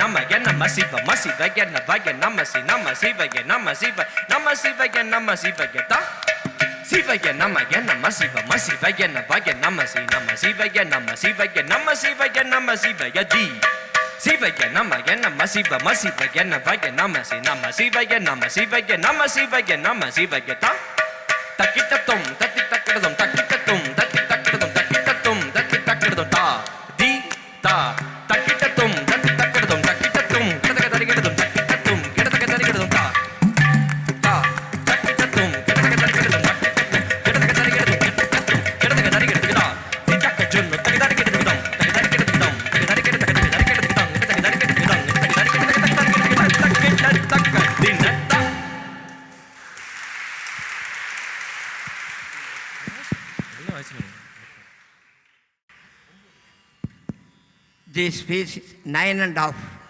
நமக நம சிவ மசிவக நவக நம சிவக நம சிவ நம சிவக நம சிவக தா சிவக நமக நம சிவ மசிவக நவக நம சிவக நம சிவக நம சிவக நம சிவக தி சிவக நமக நம சிவ மசிவக நவக நம சிவக நம சிவக நம சிவக நம சிவக தா தக்கிட்டத்தும் தத்தி தக்கிடதும் தக்கிட்டத்தும் தத்தி தக்கிடதும் தக்கிட்டத்தும் தத்தி தக்கிடதும் தா தி தா தக்கிட்டத்தும் தத்தி தக்கிடதும் தக்கிட்டத்தும் கிடதக தரிகிடதும் தக்கிட்டத்தும் கிடதக தரிகிடதும் தா தா தக்கிட்டத்தும் கிடதக தரிகிடதும் தக்கிட்டத்தும் கிடதக தரிகிடதும் கிடதக தரிகிடதும் தா தி தக்க ஜொன்னு தக்க தரிகிடதும் தம் தக்க தரிகிடதும் தம் தக்க தரிகிடதும் தக்க தரிகிடதும் தம் தக்க தரிகிடதும் தம் தக்க தரிகிடதும் தக்க தின தா This piece is 9 1/2.